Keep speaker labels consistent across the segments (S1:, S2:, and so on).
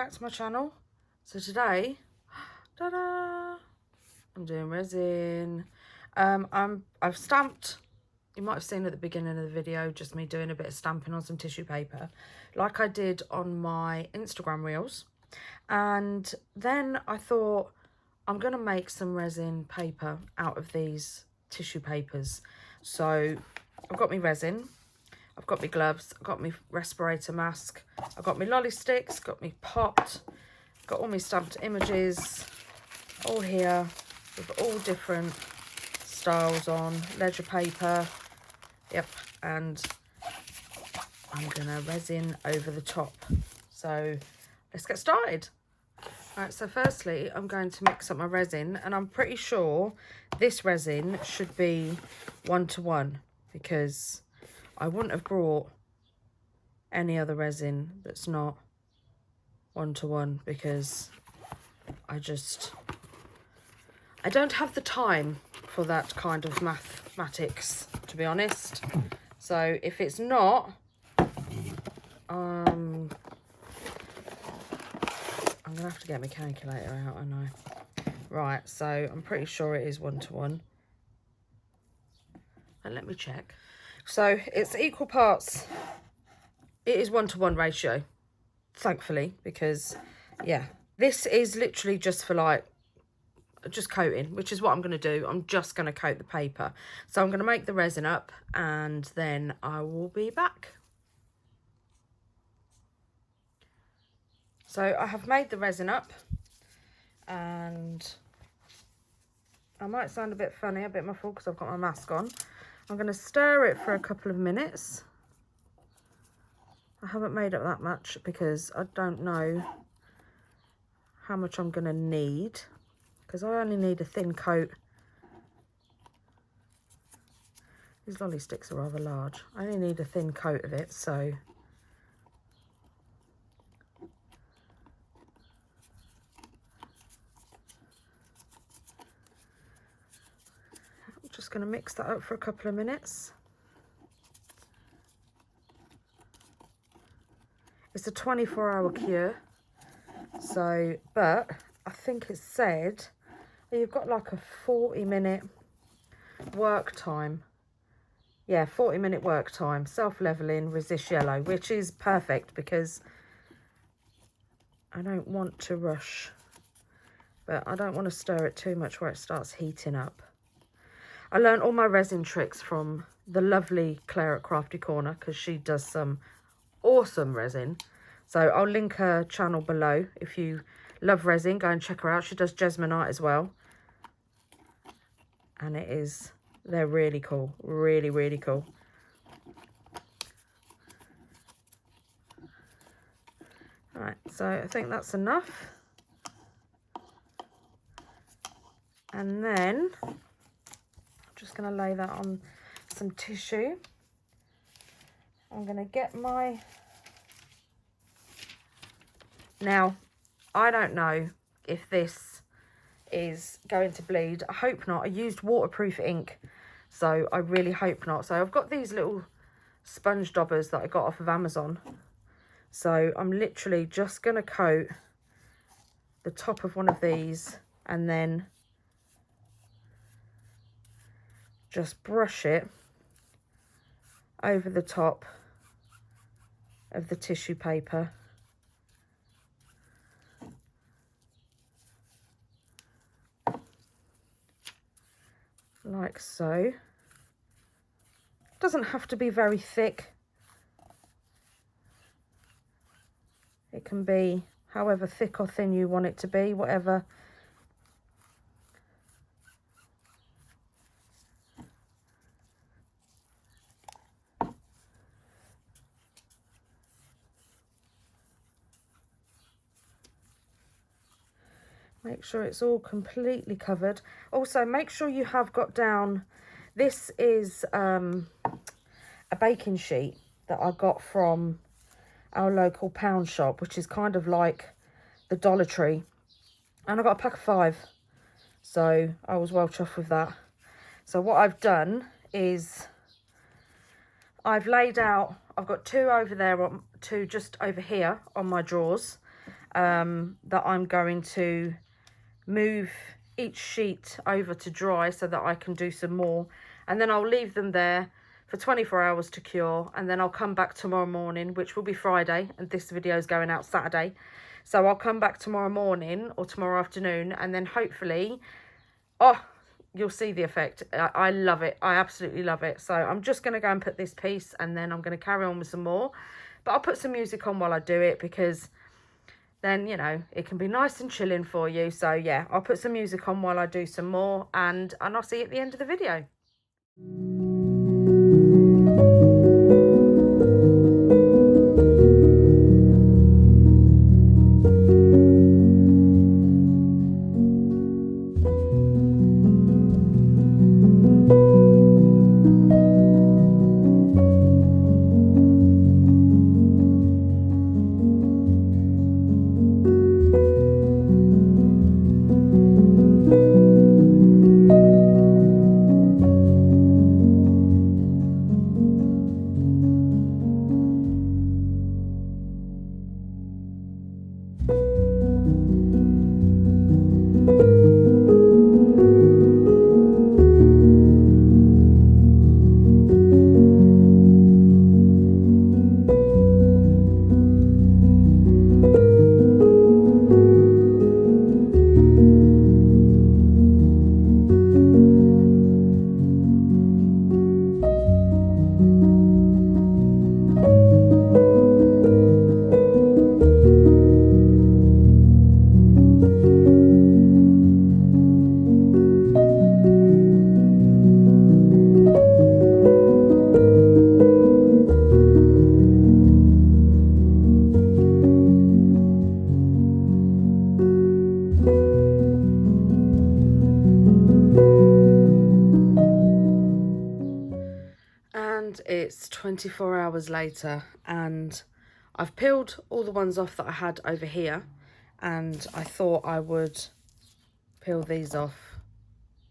S1: back to my channel. So today, ta-da, I'm doing resin. I've stamped, you might have seen at the beginning of the video, just me doing a bit of stamping on some tissue paper, like I did on my Instagram reels. And then I thought, I'm going to make some resin paper out of these tissue papers. So I've got my resin, I've got my gloves, I've got my respirator mask, I've got my lolly sticks, got my pot, got all my stamped images all here with all different styles on, ledger paper, yep, and I'm gonna resin over the top. So let's get started. Right, so firstly I'm going to mix up my resin, and I'm pretty sure this resin should be 1:1 because I wouldn't have brought any other resin that's not 1:1 because I don't have the time for that kind of mathematics, to be honest. So if it's not, I'm gonna have to get my calculator out, I know. Right, so I'm pretty sure it is 1:1. And let me check. So it's equal parts. It is 1:1 ratio, thankfully, because yeah, this is literally just for like, just coating, which is what I'm going to do. I'm just going to coat the paper. So I'm going to make the resin up and then I will be back. So I have made the resin up, and I might sound a bit funny, a bit muffled because I've got my mask on. I'm going to stir it for a couple of minutes. I haven't made up that much because I don't know how much I'm going to need, because I only need a thin coat. These lolly sticks are rather large. I only need a thin coat of it, so I'm just going to mix that up for a couple of minutes. It's a 24-hour cure, so, but I think it said you've got like a 40-minute work time. Yeah, 40-minute work time, self-leveling, resist yellow, which is perfect because I don't want to rush, but I don't want to stir it too much where it starts heating up. I learned all my resin tricks from the lovely Claire at Crafty Corner because she does some awesome resin. So I'll link her channel below. If you love resin, go and check her out. She does Jesmonite as well. And they're really cool. Really, really cool. Alright, so I think that's enough. And then I'm just going to lay that on some tissue. I'm going to get my... Now, I don't know if this is going to bleed. I hope not. I used waterproof ink, so I really hope not. So I've got these little sponge daubers that I got off of Amazon. So I'm literally just going to coat the top of one of these and then just brush it over the top of the tissue paper. Like so. Doesn't have to be very thick. It can be however thick or thin you want it to be, whatever. Make sure it's all completely covered. Also, make sure you have got down, this is a baking sheet that I got from our local pound shop, which is kind of like the Dollar Tree. And I got a pack of 5. So I was well chuffed with that. So what I've done is I've laid out, I've got 2 over there, 2 just over here on my drawers. that I'm going to move each sheet over to dry so that I can do some more, and then I'll leave them there for 24 hours to cure, and then I'll come back tomorrow morning, which will be Friday, and this video is going out Saturday. So I'll come back tomorrow morning or tomorrow afternoon, and then hopefully, oh, you'll see the effect. I love it. I absolutely love it. So I'm just going to go and put this piece, and then I'm going to carry on with some more. But I'll put some music on while I do it, because then, you know, it can be nice and chilling for you. So yeah, I'll put some music on while I do some more, and I'll see you at the end of the video. It's 24 hours later, and I've peeled all the ones off that I had over here, and I thought I would peel these off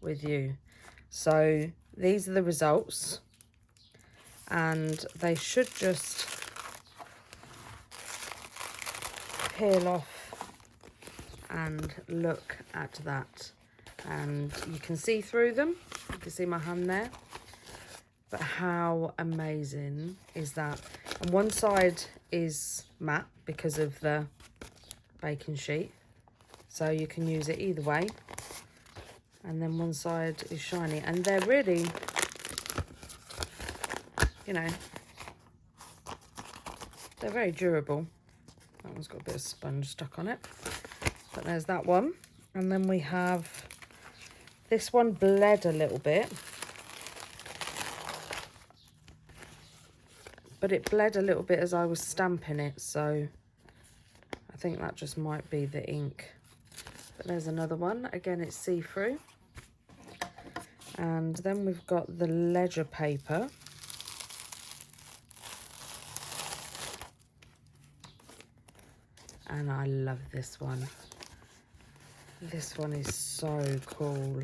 S1: with you. So these are the results, and they should just peel off, and look at that. And you can see through them, you can see my hand there. But how amazing is that? And one side is matte because of the baking sheet, so you can use it either way. And then one side is shiny, and they're really, you know, they're very durable. That one's got a bit of sponge stuck on it, but there's that one. And then we have this one, bled a little bit. But it bled a little bit as I was stamping it, so I think that just might be the ink. But there's another one. Again, it's see-through. And then we've got the ledger paper. And I love this one. This one is so cool.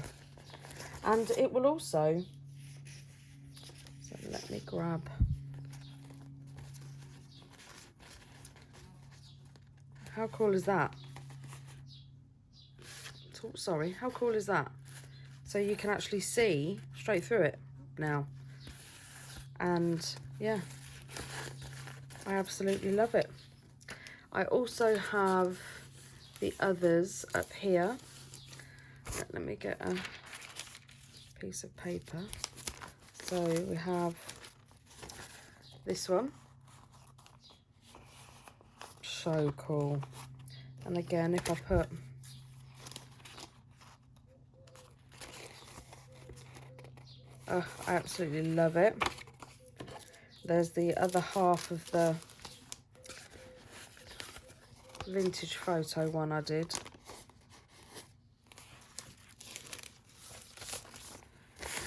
S1: And it will also, so let me grab, how cool is that? Oh, sorry, how cool is that? So you can actually see straight through it now. And yeah, I absolutely love it. I also have the others up here. Let me get a piece of paper. So we have this one. So cool. And again, if I put I absolutely love it. There's the other half of the vintage photo one I did.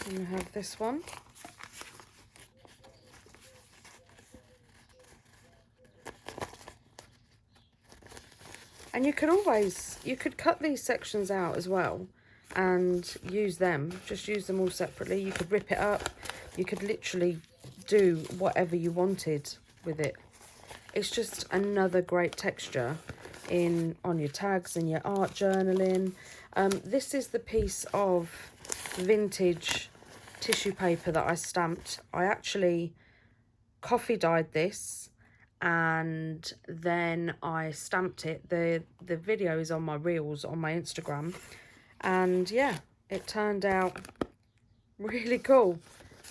S1: And we have this one. And you could always, you could cut these sections out as well and use them, just use them all separately. You could rip it up, you could literally do whatever you wanted with it. It's just another great texture on your tags and your art journaling. This is the piece of vintage tissue paper that I stamped. I actually coffee dyed this and then I stamped it. The video is on my reels on my Instagram, and yeah, it turned out really cool,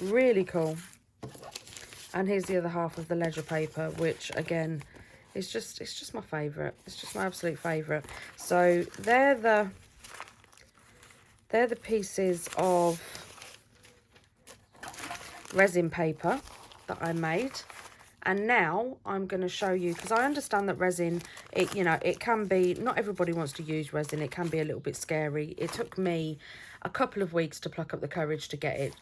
S1: really cool. And here's the other half of the ledger paper, which again is just, it's just my favorite. It's just my absolute favorite. So they're the pieces of resin paper that I made. And now I'm going to show you, because I understand that resin, it, you know, it can be, not everybody wants to use resin. It can be a little bit scary. It took me a couple of weeks to pluck up the courage to get it,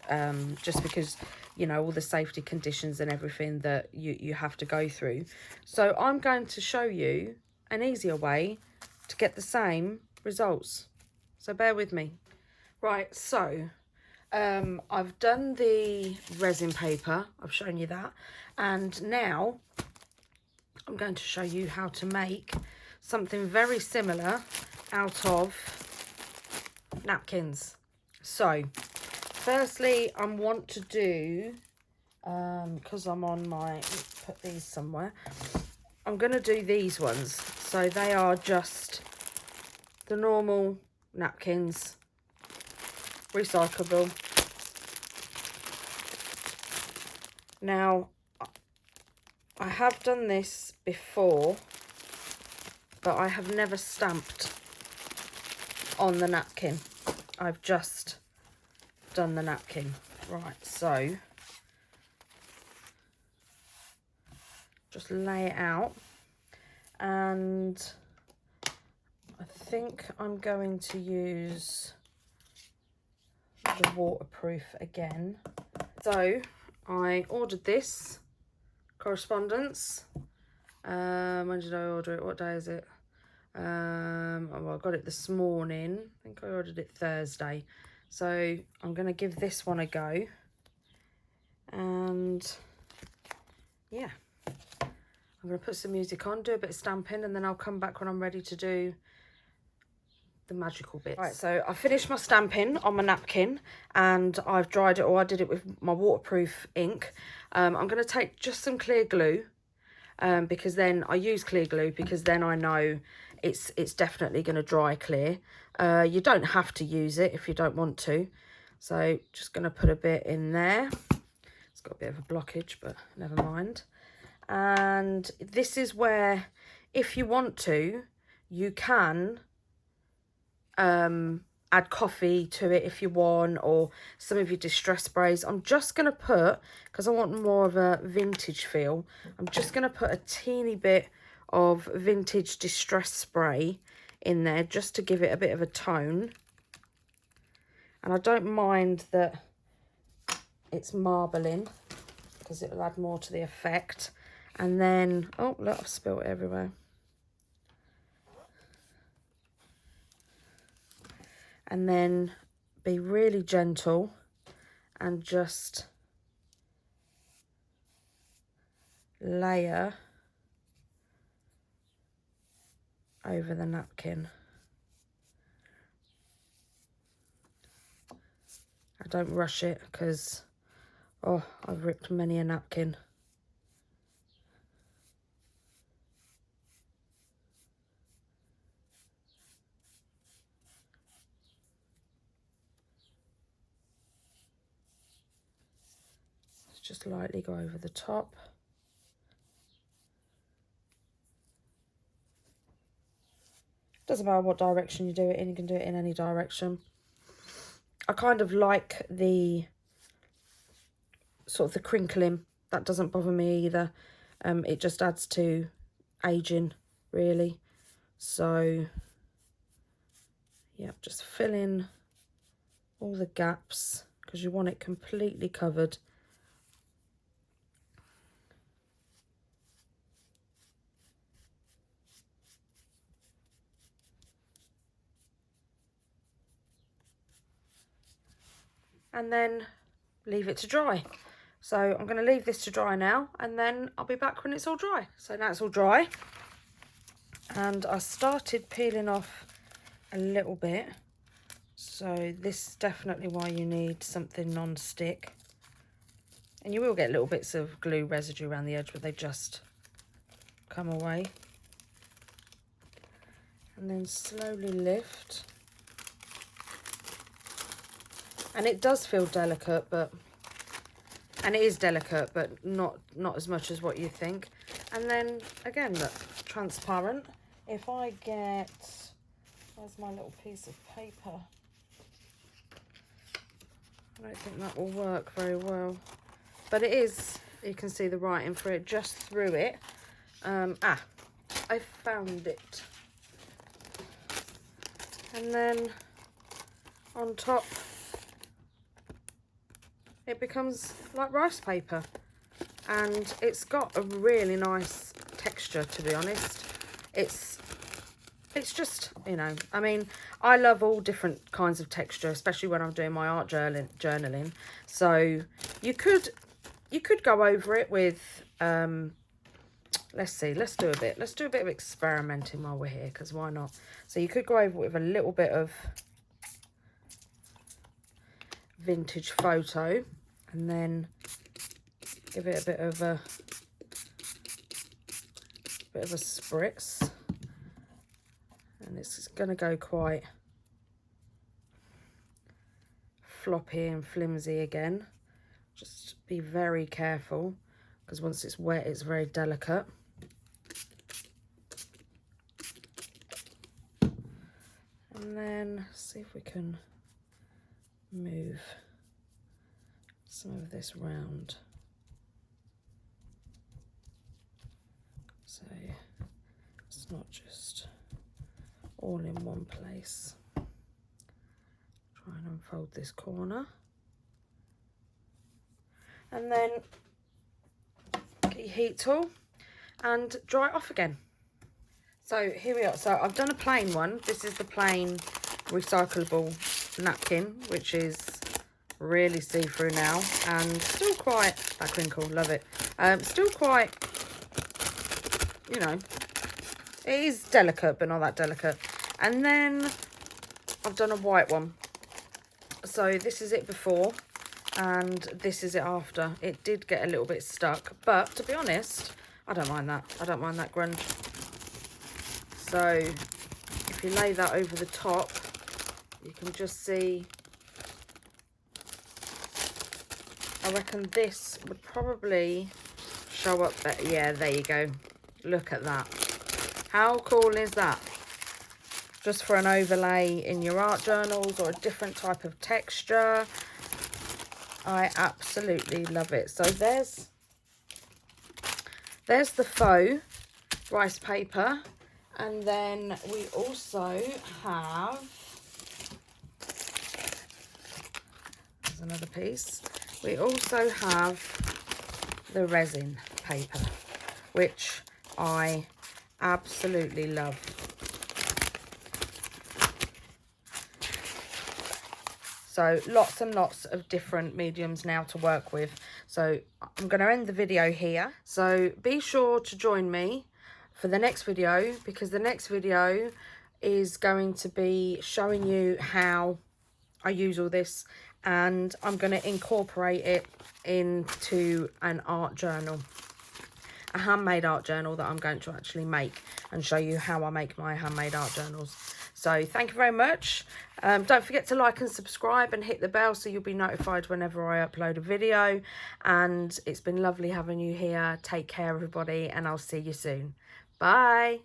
S1: just because, you know, all the safety conditions and everything that you have to go through. So I'm going to show you an easier way to get the same results. So bear with me. Right, so I've done the resin paper, I've shown you that, and now I'm going to show you how to make something very similar out of napkins. So firstly, I want to do, because I'm on my, put these somewhere, I'm going to do these ones. So they are just the normal napkins, recyclable. Now, I have done this before, but I have never stamped on the napkin. I've just done the napkin. Right, so just lay it out, and I think I'm going to use the waterproof again. So I ordered this correspondence. When did I order it? What day is it? Well, I got it this morning. I think I ordered it Thursday. So I'm going to give this one a go. And yeah, I'm going to put some music on, do a bit of stamping, and then I'll come back when I'm ready to do the magical bits. Right, so I finished my stamping on my napkin and I've dried it, or I did it with my waterproof ink. I'm going to take just some clear glue, because then I use clear glue because then I know it's definitely going to dry clear. You don't have to use it if you don't want to. So just going to put a bit in there. It's got a bit of a blockage, but never mind. And this is where, if you want to, you can add coffee to it if you want, or some of your distress sprays. I'm just going to put, because I want more of a vintage feel, I'm just going to put a teeny bit of vintage distress spray in there just to give it a bit of a tone. And I don't mind that it's marbling because it will add more to the effect. And then, oh look, I've spilled it everywhere. And then be really gentle and just layer over the napkin. I don't rush it because, oh, I've ripped many a napkin. Just lightly go over the top. Doesn't matter what direction you do it in, you can do it in any direction. I kind of like the sort of the crinkling. That doesn't bother me either. It just adds to aging, really. So yeah, just fill in all the gaps because you want it completely covered. And then leave it to dry. So I'm going to leave this to dry now, and then I'll be back when it's all dry. So now it's all dry. and I started peeling off a little bit, so this is definitely why you need something non-stick. And you will get little bits of glue residue around the edge, but they just come away. And then slowly lift. And it does feel delicate, and it is delicate, but not as much as what you think. And then again, look, transparent. If I get, where's my little piece of paper? I don't think that will work very well, but it is, you can see the writing for it just through it. I found it. And then on top, it becomes like rice paper, and it's got a really nice texture, to be honest. It's just, you know, I mean, I love all different kinds of texture, especially when I'm doing my art journaling. So you could go over it with let's see, let's do a bit of experimenting while we're here, because why not? So you could go over it with a little bit of vintage photo, and then give it a bit of a spritz, and it's going to go quite floppy and flimsy again. Just be very careful, because once it's wet, it's very delicate. And then see if we can move some of this round, so it's not just all in one place. Try and unfold this corner, and then get your heat tool and dry it off again. So here we are. So I've done a plain one. This is the plain recyclable napkin, which is really see-through now, and still quite, that crinkle, love it. Still quite, you know, it is delicate, but not that delicate. And then I've done a white one. So this is it before, and this is it after. It did get a little bit stuck, but to be honest, I don't mind that. I don't mind that grunge. So if you lay that over the top, you can just see, I reckon this would probably show up better. Yeah, there you go. Look at that. How cool is that? Just for an overlay in your art journals, or a different type of texture. I absolutely love it. So there's the faux rice paper. And then we also have, there's another piece. We also have the resin paper, which I absolutely love. So lots and lots of different mediums now to work with. So I'm going to end the video here. So be sure to join me for the next video, because the next video is going to be showing you how I use all this, and I'm going to incorporate it into an art journal, a handmade art journal that I'm going to actually make, and show you how I make my handmade art journals. So thank you very much. Don't forget to like and subscribe and hit the bell so you'll be notified whenever I upload a video. And it's been lovely having you here. Take care, everybody, and I'll see you soon. Bye.